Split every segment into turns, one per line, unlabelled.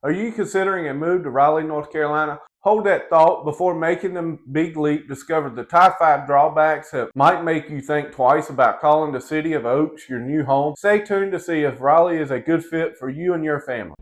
Are you considering a move to Raleigh, North Carolina? Hold that thought before making the big leap. Discover the top 5 drawbacks that might make you think twice about calling the City of Oaks your new home. Stay tuned to see if Raleigh is a good fit for you and your family.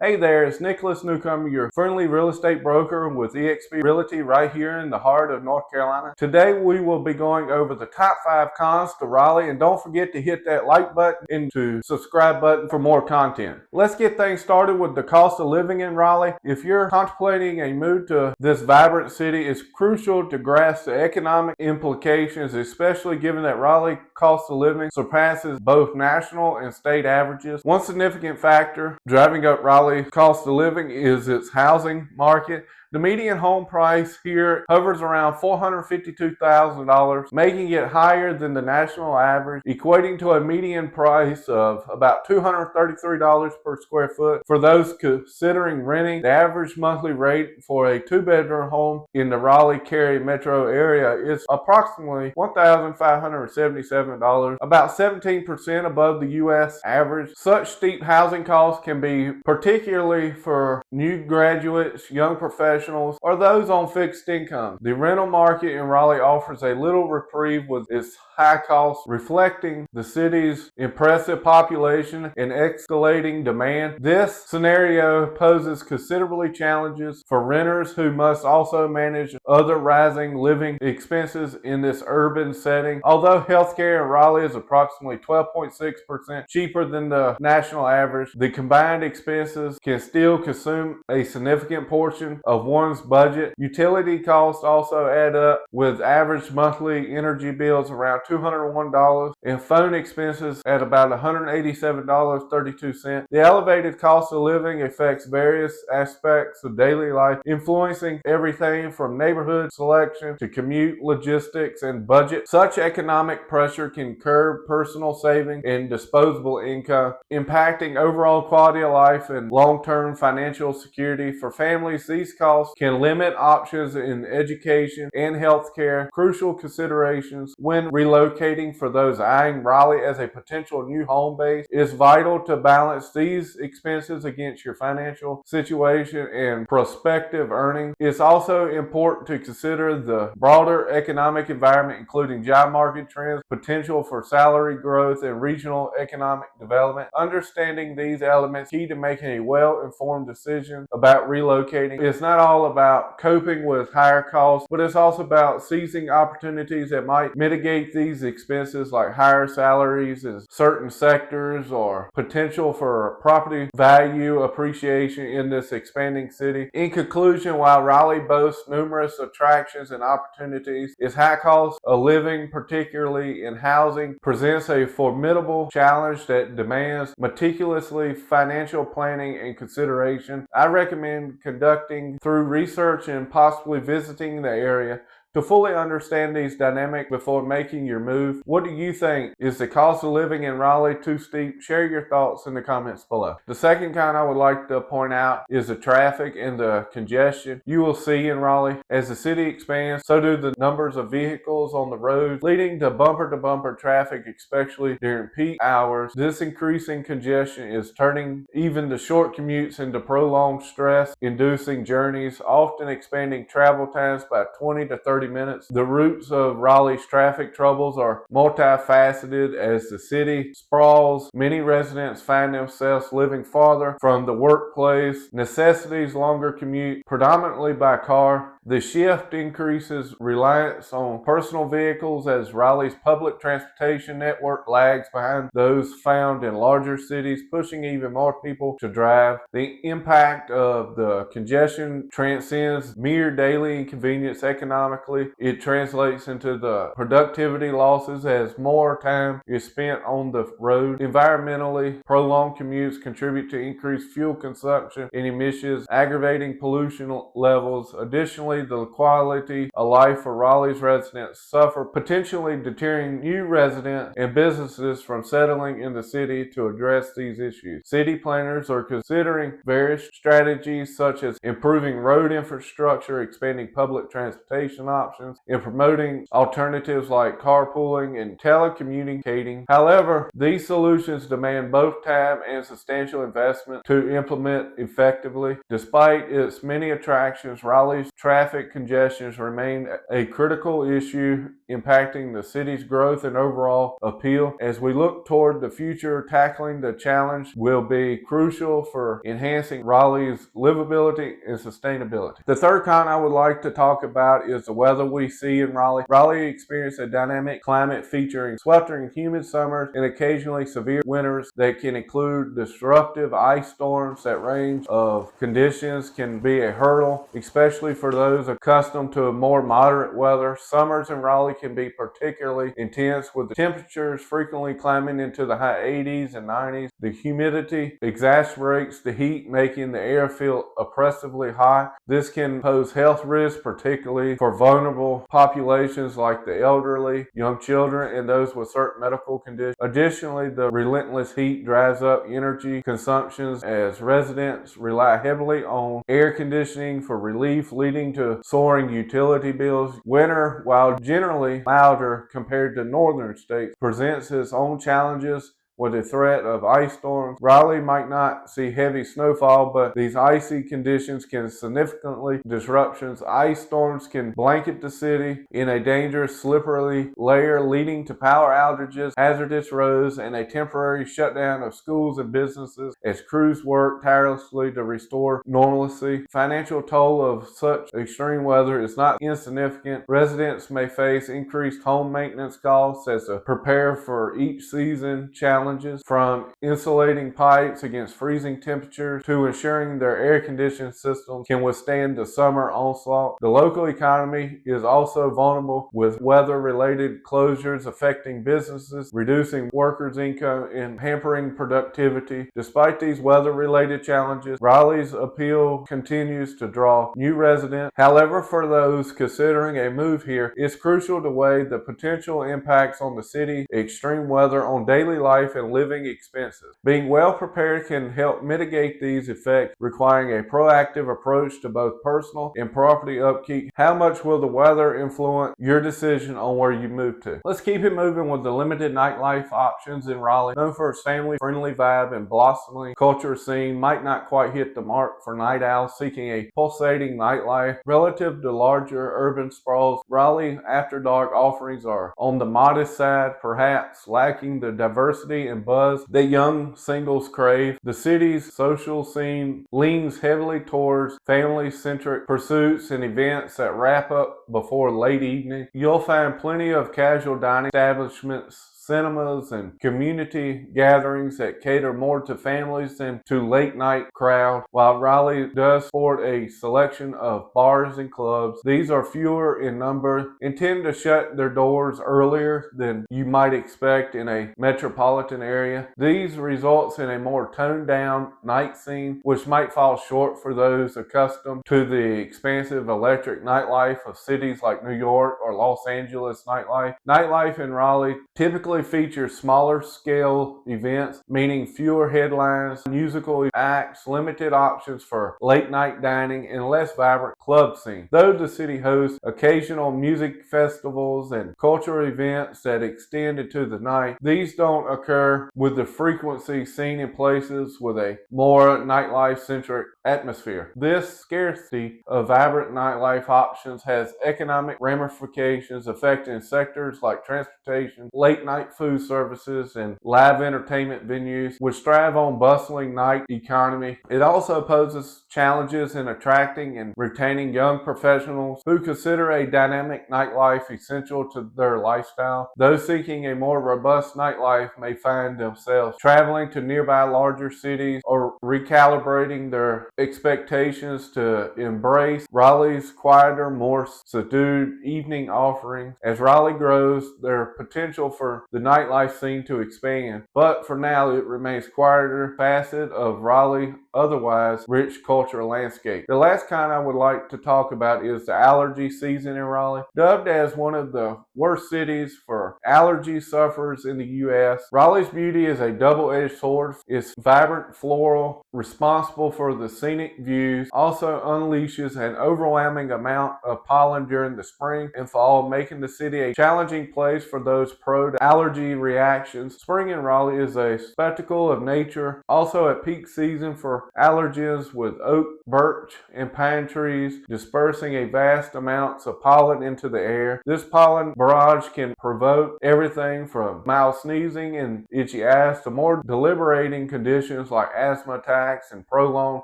Hey there, it's Nicholas Newcomer, your friendly real estate broker with eXp Realty right here in the heart of North Carolina. Today we will be going over the top 5 cons to Raleigh, and don't forget to hit that like button and to subscribe button for more content. Let's get things started with the cost of living in Raleigh. If you're contemplating a move to this vibrant city, it's crucial to grasp the economic implications, especially given that Raleigh cost of living surpasses both national and state averages. One significant factor driving up Raleigh cost of living is its housing market. The median home price here hovers around $452,000, making it higher than the national average, equating to a median price of about $233 per square foot. For those considering renting, the average monthly rate for a 2-bedroom home in the Raleigh-Cary metro area is approximately $1,577, about 17% above the U.S. average. Such steep housing costs can be particularly for new graduates, young professionals, or those on fixed incomes. The rental market in Raleigh offers a little reprieve with its high costs, reflecting the city's impressive population and escalating demand. This scenario poses considerably challenges for renters who must also manage other rising living expenses in this urban setting. Although healthcare in Raleigh is approximately 12.6% cheaper than the national average, the combined expenses can still consume a significant portion of one's budget. Utility costs also add up, with average monthly energy bills around $201 and phone expenses at about $187.32. The elevated cost of living affects various aspects of daily life, influencing everything from neighborhood selection to commute logistics and budget. Such economic pressure can curb personal saving and disposable income, impacting overall quality of life and long-term financial security. For families, these costs can limit options in education and healthcare, crucial considerations when relocating. For those eyeing Raleigh as a potential new home base, it's vital to balance these expenses against your financial situation and prospective earnings. It's also important to consider the broader economic environment, including job market trends, potential for salary growth, and regional economic development. Understanding these elements is key to making a well-informed decision about relocating. It's not all about coping with higher costs, but it's also about seizing opportunities that might mitigate these expenses, like higher salaries in certain sectors or potential for property value appreciation in this expanding city. In conclusion, while Raleigh boasts numerous attractions and opportunities, its high cost of living, particularly in housing, presents a formidable challenge that demands meticulously financial planning and consideration. I recommend conducting through research and possibly visiting the area to fully understand these dynamics before making your move. What do you think? Is the cost of living in Raleigh too steep? Share your thoughts in the comments below. The second kind I would like to point out is the traffic and the congestion you will see in Raleigh. As the city expands, so do the numbers of vehicles on the road, leading to bumper-to-bumper traffic, especially during peak hours. This increasing congestion is turning even the short commutes into prolonged stress-inducing journeys, often expanding travel times by 20 to 30 minutes. The roots of Raleigh's traffic troubles are multifaceted. As the city sprawls, many residents find themselves living farther from the workplace, necessities longer commute, predominantly by car. The shift increases reliance on personal vehicles as Raleigh's public transportation network lags behind those found in larger cities, pushing even more people to drive. The impact of the congestion transcends mere daily inconvenience economically. It translates into the productivity losses as more time is spent on the road. Environmentally, prolonged commutes contribute to increased fuel consumption and emissions, aggravating pollution levels. Additionally, Ultimately, the quality of life for Raleigh's residents suffer, potentially deterring new residents and businesses from settling in the city to address these issues. City planners are considering various strategies such as improving road infrastructure, expanding public transportation options, and promoting alternatives like carpooling and telecommunicating. However, these solutions demand both time and substantial investment to implement effectively. Despite its many attractions, Raleigh's traffic congestions remain a critical issue impacting the city's growth and overall appeal. As we look toward the future, tackling the challenge will be crucial for enhancing Raleigh's livability and sustainability. The third con I would like to talk about is the weather we see in Raleigh. Raleigh experiences a dynamic climate featuring sweltering humid summers and occasionally severe winters that can include disruptive ice storms. That range of conditions can be a hurdle, especially for those accustomed to a more moderate weather. Summers in Raleigh can be particularly intense, with the temperatures frequently climbing into the high 80s and 90s. The humidity exacerbates the heat, making the air feel oppressively hot. This can pose health risks, particularly for vulnerable populations like the elderly, young children, and those with certain medical conditions. Additionally, the relentless heat drives up energy consumptions as residents rely heavily on air conditioning for relief, leading to soaring utility bills. Winter, while generally milder compared to northern states, presents its own challenges with the threat of ice storms. Raleigh might not see heavy snowfall, but these icy conditions can significantly disruptions. Ice storms can blanket the city in a dangerous, slippery layer, leading to power outages, hazardous roads, and a temporary shutdown of schools and businesses as crews work tirelessly to restore normalcy. Financial toll of such extreme weather is not insignificant. Residents may face increased home maintenance costs as they prepare for each season challenges, from insulating pipes against freezing temperatures to ensuring their air conditioning systems can withstand the summer onslaught. The local economy is also vulnerable, with weather-related closures affecting businesses, reducing workers' income, and hampering productivity. Despite these weather-related challenges, Raleigh's appeal continues to draw new residents. However, for those considering a move here, it's crucial to weigh the potential impacts on the city, extreme weather on daily life, and living expenses. Being well prepared can help mitigate these effects, requiring a proactive approach to both personal and property upkeep. How much will the weather influence your decision on where you move to? Let's keep it moving with the limited nightlife options in Raleigh. Known for its family-friendly vibe and blossoming culture scene, might not quite hit the mark for night owls seeking a pulsating nightlife. Relative to larger urban sprawls, Raleigh after dark offerings are on the modest side, perhaps lacking the diversity and buzz that young singles crave. The city's social scene leans heavily towards family-centric pursuits and events that wrap up before late evening. You'll find plenty of casual dining establishments, cinemas, and community gatherings that cater more to families than to late-night crowd. While Raleigh does sport a selection of bars and clubs, these are fewer in number and tend to shut their doors earlier than you might expect in a metropolitan area. These results in a more toned-down night scene, which might fall short for those accustomed to the expansive electric nightlife of cities like New York or Los Angeles nightlife. Nightlife in Raleigh typically features smaller scale events, meaning fewer headlines, musical acts, limited options for late night dining, and less vibrant club scene. Though the city hosts occasional music festivals and cultural events that extend into the night, these don't occur with the frequency seen in places with a more nightlife-centric atmosphere. This scarcity of vibrant nightlife options has economic ramifications affecting sectors like transportation, late-night food services, and live entertainment venues, which thrive on bustling night economy. It also poses challenges in attracting and retaining young professionals who consider a dynamic nightlife essential to their lifestyle. Those seeking a more robust nightlife may find themselves traveling to nearby larger cities or recalibrating their expectations to embrace Raleigh's quieter, more subdued evening offerings. As Raleigh grows, their potential for the nightlife scene to expand, but for now it remains quieter facet of Raleigh otherwise rich cultural landscape. The last kind I would like to talk about is the allergy season in Raleigh. Dubbed as one of the worst cities for allergy sufferers in the U.S., Raleigh's beauty is a double-edged sword. Its vibrant floral, responsible for the scenic views, also unleashes an overwhelming amount of pollen during the spring and fall, making the city a challenging place for those prone to allergy reactions. Spring in Raleigh is a spectacle of nature, also at peak season for allergens, with oak, birch, and pine trees dispersing a vast amounts of pollen into the air. This pollen barrage can provoke everything from mild sneezing and itchy eyes to more debilitating conditions like asthma attacks and prolonged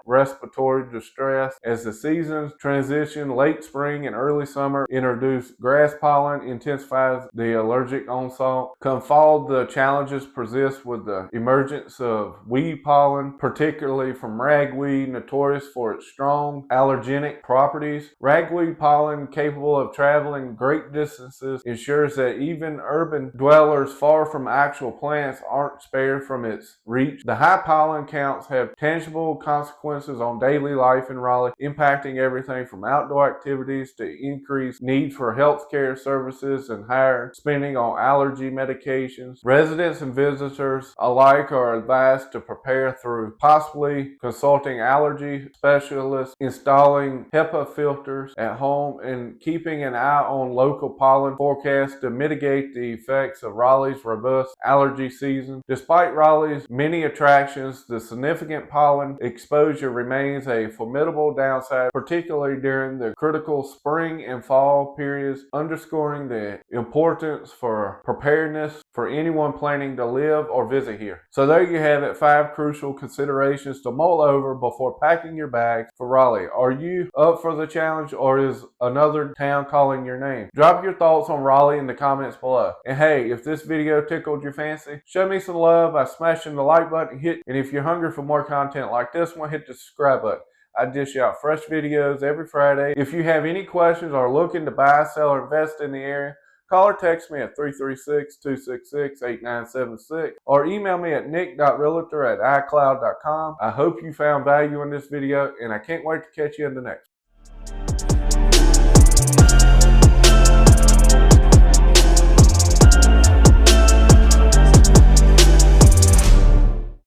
respiratory distress. As the seasons transition, late spring and early summer introduce grass pollen, intensifies the allergic onslaught. Come fall, the challenges persist with the emergence of weed pollen, particularly from ragweed, notorious for its strong allergenic properties. Ragweed pollen, capable of traveling great distances, ensures that even urban dwellers far from actual plants aren't spared from its reach. The high pollen counts have tangible consequences on daily life in Raleigh, impacting everything from outdoor activities to increased need for healthcare services and higher spending on allergy medications. Residents and visitors alike are advised to prepare through possibly consulting allergy specialists, installing HEPA filters at home, and keeping an eye on local pollen forecasts to mitigate the effects of Raleigh's robust allergy season. Despite Raleigh's many attractions, the significant pollen exposure remains a formidable downside, particularly during the critical spring and fall periods, underscoring the importance for preparedness for anyone planning to live or visit here. So there you have it, 5 crucial considerations to mull over before packing your bags for Raleigh. Are you up for the challenge, or is another town calling your name? Drop your thoughts on Raleigh in the comments below. And hey, if this video tickled your fancy, show me some love by smashing the like button, and if you're hungry for more content like this one, hit the subscribe button. I dish out fresh videos every Friday. If you have any questions or looking to buy, sell, or invest in the area, call or text me at 336-266-8976 or email me at nick.realtor@icloud.com. I hope you found value in this video, and I can't wait to catch you in the next one.